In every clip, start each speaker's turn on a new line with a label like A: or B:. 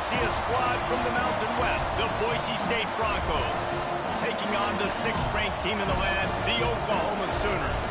A: see a squad from the Mountain West, the Boise State Broncos, taking on the 6th-ranked team in the land, the Oklahoma Sooners.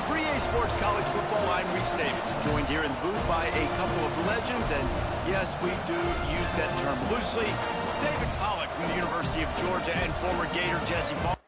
A: For EA Sports College Football, I'm Reese Davis, joined here in the booth by a couple of legends, and yes, we do use that term loosely. David Pollack from the University of Georgia and former Gator Jesse Ball.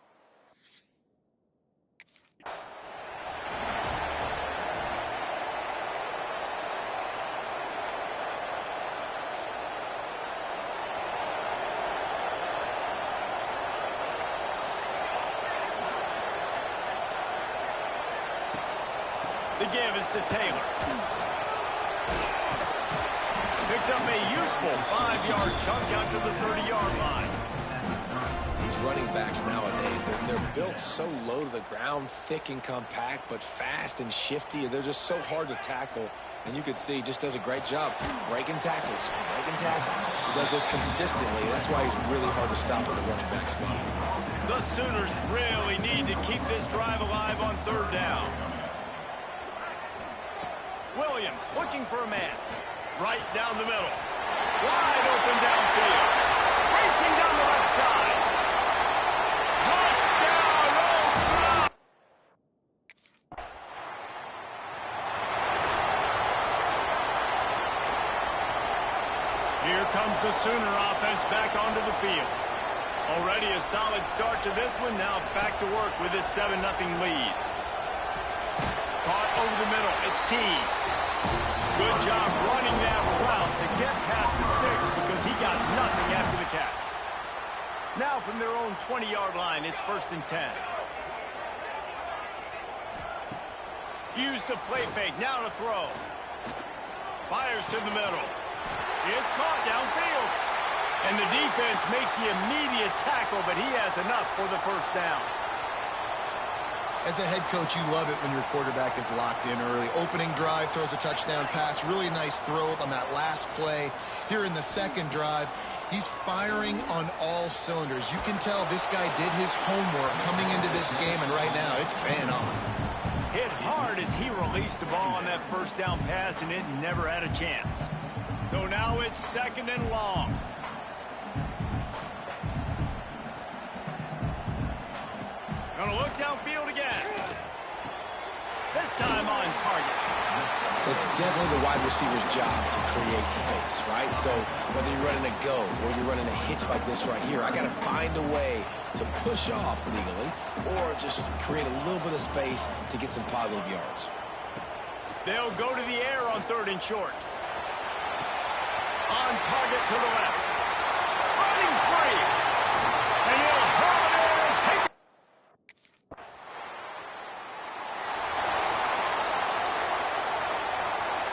A: The give is to Taylor. Picks up a useful 5-yard chunk out to the 30-yard line.
B: These running backs nowadays, they're built so low to the ground, thick and compact, but fast and shifty. They're just so hard to tackle. And you can see he just does a great job breaking tackles, breaking tackles. He does this consistently. That's why he's really hard to stop in the running back spot.
A: The Sooners really need to keep this drive alive on 3rd down. Williams looking for a man. Right down the middle. Wide open downfield. Racing down the left side. Touchdown, Oklahoma! Here comes the Sooner offense back onto the field. Already a solid start to this one. Now back to work with this 7-0 lead. Caught over the middle. It's Tease. Good job running that route to get past the sticks because he got nothing after the catch. Now from their own 20-yard line, it's 1st and 10. Use the play fake. Now to throw. Fires to the middle. It's caught downfield. And the defense makes the immediate tackle, but he has enough for the 1st down.
C: As a head coach, you love it when your quarterback is locked in early. Opening drive, throws a touchdown pass. Really nice throw on that last play. Here in the 2nd drive, he's firing on all cylinders. You can tell this guy did his homework coming into this game, and right now it's paying off.
A: Hit hard as he released the ball on that 1st down pass, and it never had a chance. So now it's 2nd and long. Gonna look downfield again. This time on target.
B: It's definitely the wide receiver's job to create space, right? So whether you're running a go or you're running a hitch like this right here, I got to find a way to push off legally or just create a little bit of space to get some positive yards.
A: They'll go to the air on 3rd and short. On target to the left. Running free. And he'll hold it and take it.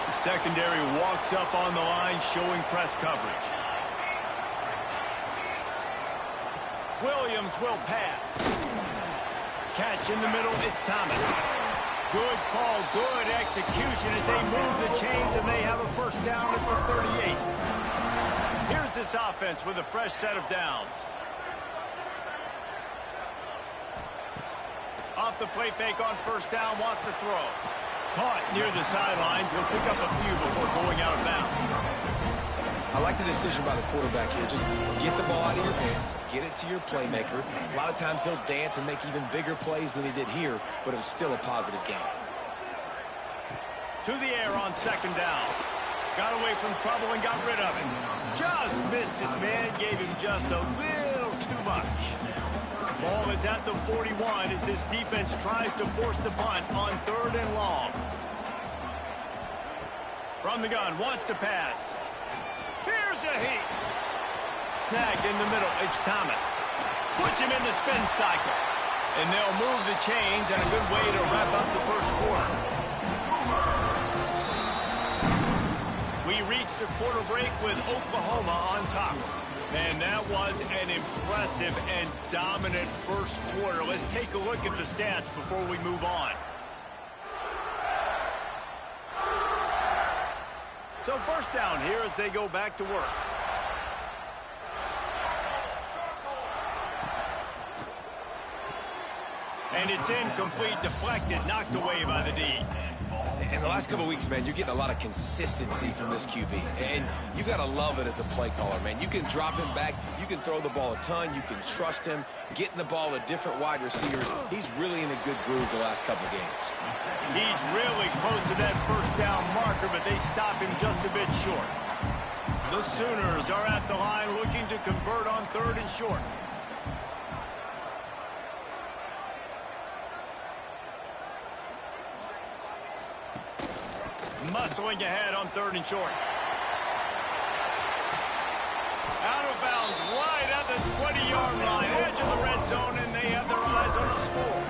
A: The secondary walks up on the line, showing press coverage. Williams will pass. Catch in the middle, it's Thomas. Good call, good execution as they move the chains, and they have a 1st down at the 38. Here's this offense with a fresh set of downs. Off the play fake on 1st down, wants to throw. Caught near the sidelines. He'll pick up a few before going out of bounds.
B: I like the decision by the quarterback here. Just get the ball out of your hands, get it to your playmaker. A lot of times he'll dance and make even bigger plays than he did here, but it was still a positive game.
A: To the air on 2nd down. Got away from trouble and got rid of it. Just missed his man, gave him just a little too much. Ball is at the 41 as this defense tries to force the punt on 3rd and long. From the gun, wants to pass. Here's a heat. Snagged in the middle, it's Thomas. Puts him in the spin cycle. And they'll move the chains, and a good way to wrap up the 1st quarter. We reached the quarter break with Oklahoma on top. And that was an impressive and dominant 1st quarter. Let's take a look at the stats before we move on. So 1st down here as they go back to work. And it's incomplete, deflected, knocked away by the D.
B: In the last couple of weeks, man, you're getting a lot of consistency from this QB. And you got to love it as a play caller, man. You can drop him back. You can throw the ball a ton. You can trust him, getting the ball to different wide receivers. He's really in a good groove the last couple of games.
A: He's really close to that first down marker, but they stop him just a bit short. The Sooners are at the line looking to convert on 3rd and short. Muscling ahead on 3rd and short. Out of bounds, right at the 20-yard line, edge of the red zone, and they have their eyes on a score.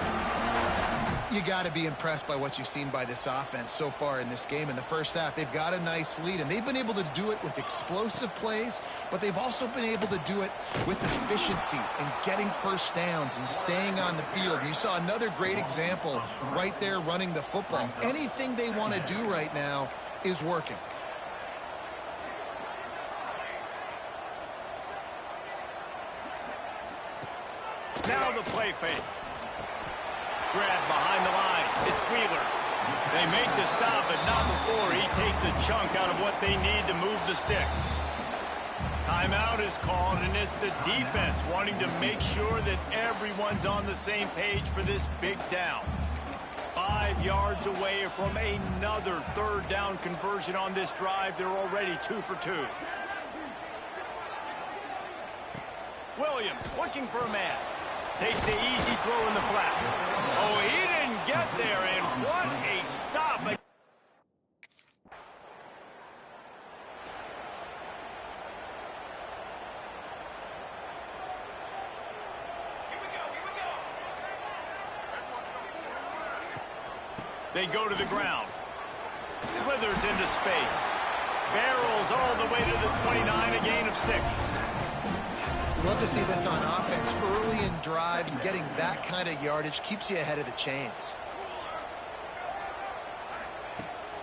C: You got to be impressed by what you've seen by this offense so far in this game. In the first half, they've got a nice lead, and they've been able to do it with explosive plays, but they've also been able to do it with efficiency and getting first downs and staying on the field. And you saw another great example right there running the football. Anything they want to do right now is working.
A: Now the play fake. Grab behind the line. It's Wheeler. They make the stop, but not before he takes a chunk out of what they need to move the sticks. Timeout is called, and it's the defense wanting to make sure that everyone's on the same page for this big down. 5 yards away from another 3rd down conversion on this drive. They're already 2 for 2. Williams looking for a man. Takes the easy throw in the flat. Oh, he didn't get there, and what a stop. They go to the ground. Slithers into space. Barrels all the way to the 29, a gain of 6.
C: Love to see this on offense. Early in drives, getting that kind of yardage keeps you ahead of the chains.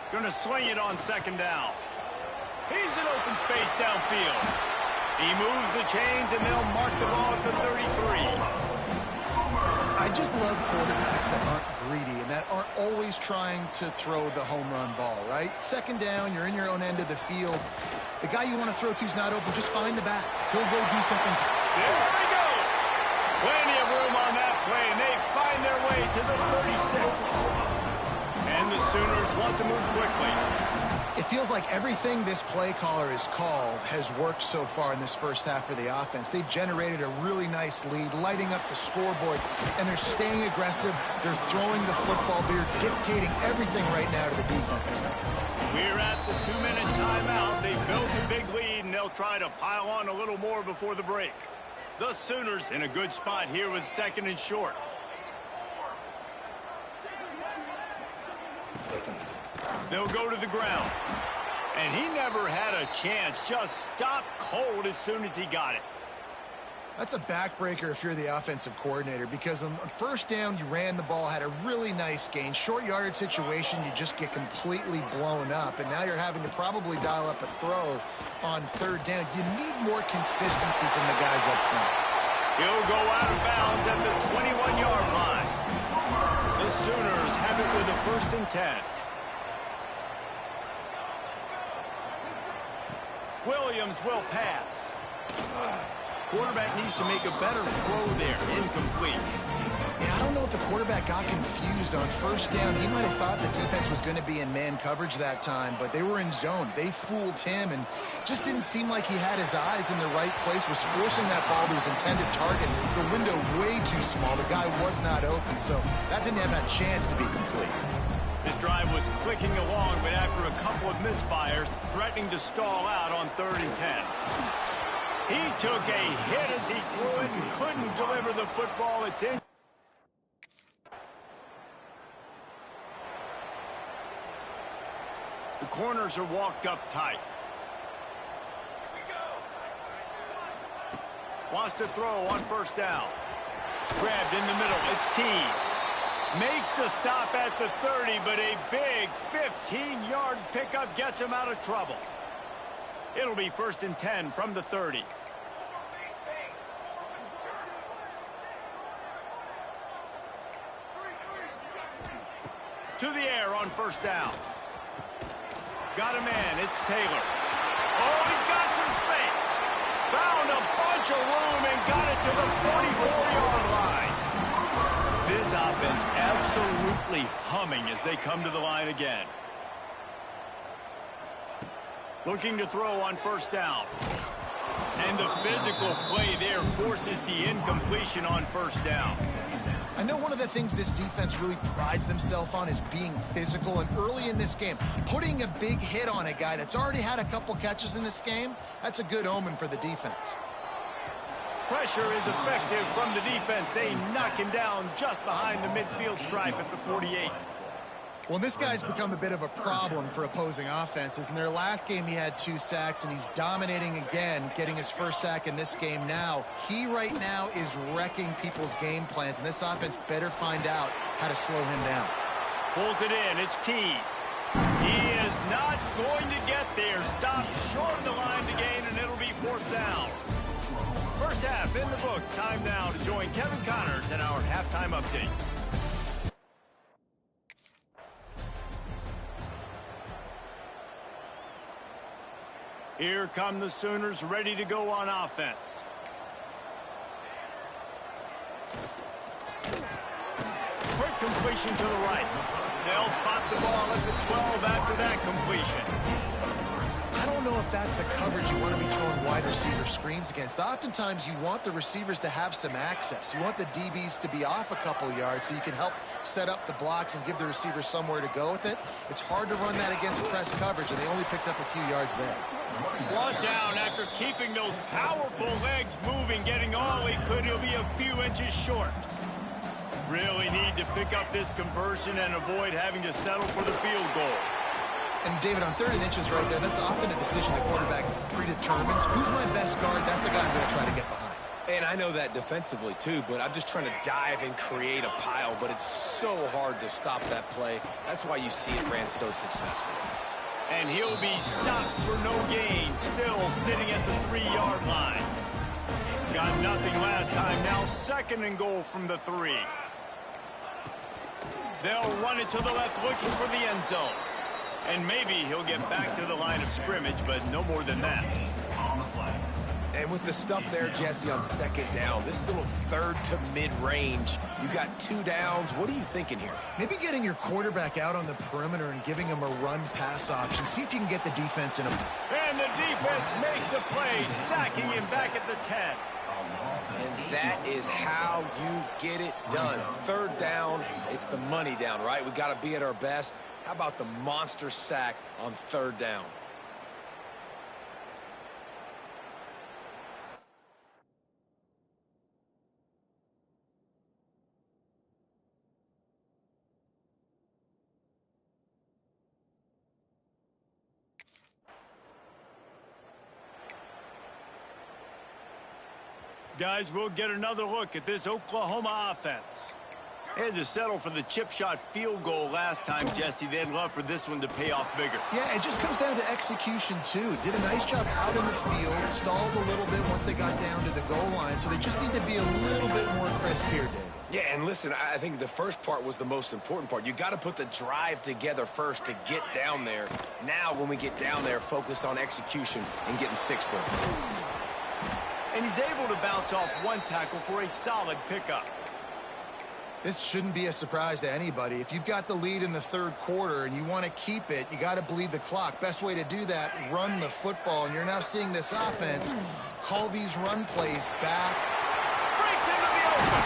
A: Going to swing it on 2nd down. He's in open space downfield. He moves the chains, and they'll mark the ball at the 33.
C: I just love quarterbacks that aren't greedy and that aren't always trying to throw the home run ball, right? 2nd down, you're in your own end of the field. The guy you want to throw to is not open. Just find the back. He'll go do something.
A: There he goes. Plenty of room on that play, and they find their way to the 36. And the Sooners want to move quickly.
C: It feels like everything this play caller has called has worked so far in this first half for the offense. They've generated a really nice lead, lighting up the scoreboard, and they're staying aggressive. They're throwing the football. They're dictating everything right now to the defense.
A: We're at the 2-minute timeout. They built a big lead, and they'll try to pile on a little more before the break. The Sooners in a good spot here with 2nd and short. They'll go to the ground. And he never had a chance. Just stopped cold as soon as he got it.
C: That's a backbreaker if you're the offensive coordinator, because on 1st down, you ran the ball, had a really nice gain. Short yardage situation, you just get completely blown up, and now you're having to probably dial up a throw on 3rd down. You need more consistency from the guys up front.
A: He'll go out of bounds at the 21-yard line. The Sooners have it with a 1st and 10. Williams will pass. Quarterback needs to make a better throw there. Incomplete.
C: Yeah, I don't know if the quarterback got confused on 1st down. He might have thought the defense was going to be in man coverage that time, but they were in zone. They fooled him and just didn't seem like he had his eyes in the right place, was forcing that ball to his intended target. The window way too small. The guy was not open, so that didn't have a chance to be complete.
A: This drive was clicking along, but after a couple of misfires, threatening to stall out on 3rd and 10. He took a hit as he threw it and couldn't deliver the football. It's in. The corners are walked up tight. Wants to throw on 1st down. Grabbed in the middle. It's Tease. Makes the stop at the 30, but a big 15-yard pickup gets him out of trouble. It'll be 1st and 10 from the 30. To the air on on first down. Got a man. It's Taylor. Oh, he's got some space. Found a bunch of room and got it to the 44-yard line. This offense absolutely humming as they come to the line again. Looking to throw on first down. And the physical play there forces the incompletion on first down.
C: I know one of the things this defense really prides themselves on is being physical, and early in this game, putting a big hit on a guy that's already had a couple catches in this game, that's a good omen for the defense.
A: Pressure is effective from the defense. They knock him down just behind the midfield stripe at the 48.
C: Well, this guy's become a bit of a problem for opposing offenses. In their last game, he had 2 sacks, and he's dominating again, getting his first sack in this game now. He right now is wrecking people's game plans, and this offense better find out how to slow him down.
A: Pulls it in. It's Tees. He is not going to get there. Stopped short of the line to gain, and it'll be fourth down. First half in the books. Time now to join Kevin Connors in our halftime update. Here come the Sooners ready to go on offense. Quick completion to the right. They'll spot the ball at the 12 after that completion.
C: I don't know if that's the coverage you want to be throwing wide receiver screens against. Oftentimes, you want the receivers to have some access. You want the DBs to be off a couple yards so you can help set up the blocks and give the receivers somewhere to go with it. It's hard to run that against press coverage, and they only picked up a few yards there.
A: Brought down after keeping those powerful legs moving, getting all he could. He'll be a few inches short. Really need to pick up this conversion and avoid having to settle for the field goal.
C: And, David, on 30 inches right there, that's often a decision the quarterback predetermines. Who's my best guard? That's the guy I'm going to try to get behind.
B: And I know that defensively, too, but I'm just trying to dive and create a pile, but it's so hard to stop that play. That's why you see it ran so successfully.
A: And he'll be stopped for no gain, still sitting at the 3-yard line. Got nothing last time, now second and goal from the 3. They'll run it to the left, looking for the end zone. And maybe he'll get back to the line of scrimmage, but no more than that.
B: And with the stuff there, Jesse, on second down, this little third to mid-range, you got 2 downs. What are you thinking here?
C: Maybe getting your quarterback out on the perimeter and giving him a run-pass option. See if you can get the defense in a...
A: And the defense makes a play, sacking him back at the 10.
B: And that is how you get it done. Third down, it's the money down, right? We got to be at our best. How about the monster sack on third down?
A: Guys, we'll get another look at this Oklahoma offense. They had to settle for the chip shot field goal last time, Jesse. They'd love for this one to pay off bigger.
C: Yeah, it just comes down to execution, too. Did a nice job out in the field, stalled a little bit once they got down to the goal line, so they just need to be a little bit more crisp here, Dave.
B: Yeah, and listen, I think the first part was the most important part. You got to put the drive together first to get down there. Now, when we get down there, focus on execution and getting 6 points.
A: And he's able to bounce off one tackle for a solid pickup.
C: This shouldn't be a surprise to anybody. If you've got the lead in the third quarter and you want to keep it, you got to bleed the clock. Best way to do that, run the football. And you're now seeing this offense call these run plays back.
A: Breaks into the open.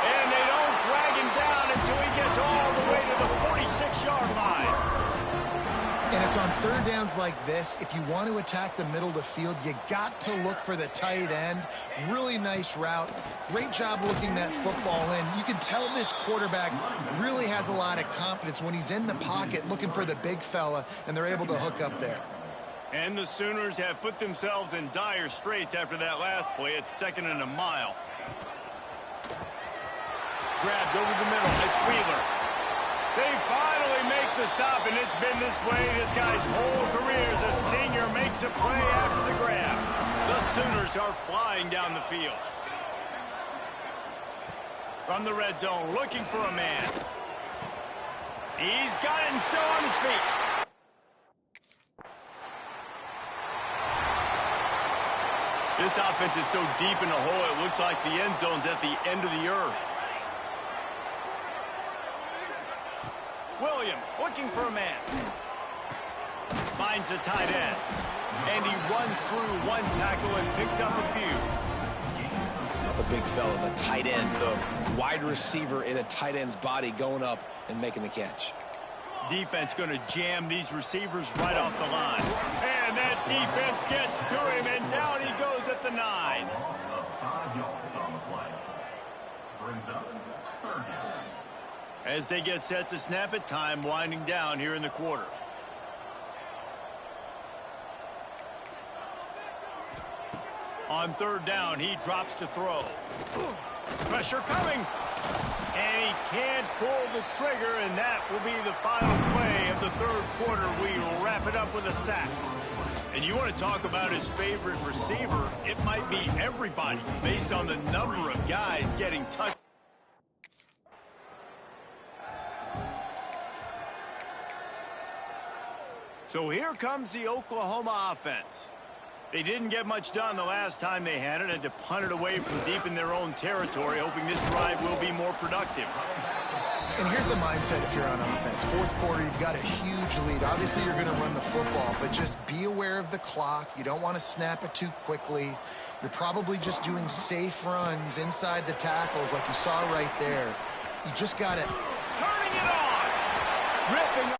A: And they don't drag him down until he gets all the way to the 46-yard line.
C: And it's on third downs like this. If you want to attack the middle of the field, you got to look for the tight end. Really nice route. Great job looking that football in. You can tell this quarterback really has a lot of confidence when he's in the pocket looking for the big fella, and they're able to hook up there.
A: And the Sooners have put themselves in dire straits after that last play. It's 2nd and a mile. Grabbed over the middle. It's Wheeler. They finally make the stop, and it's been this way this guy's whole career as a senior makes a play after the grab. The Sooners are flying down the field. From the red zone, looking for a man. He's got it and still on his feet. This offense is so deep in the hole, it looks like the end zone's at the end of the earth. Williams looking for a man. Finds the tight end. And he runs through one tackle and picks up a few.
B: Not the big fella, the tight end, the wide receiver in a tight end's body going up and making the catch.
A: Defense going to jam these receivers right off the line. And that defense gets to him, and down he goes at the 9.
D: 5 yards on the play. Brings up 3rd down.
A: As they get set to snap it, time winding down here in the quarter. On 3rd down, he drops to throw. Pressure coming. And he can't pull the trigger, and that will be the final play of the 3rd quarter. We will wrap it up with a sack. And you want to talk about his favorite receiver, it might be everybody based on the number of guys getting touched. So here comes the Oklahoma offense. They didn't get much done the last time they had it, and to punt it away from deep in their own territory, hoping this drive will be more productive.
C: And here's the mindset if you're on offense. 4th quarter, you've got a huge lead. Obviously, you're going to run the football, but just be aware of the clock. You don't want to snap it too quickly. You're probably just doing safe runs inside the tackles like you saw right there. You just got to...
A: Turning it on! Ripping...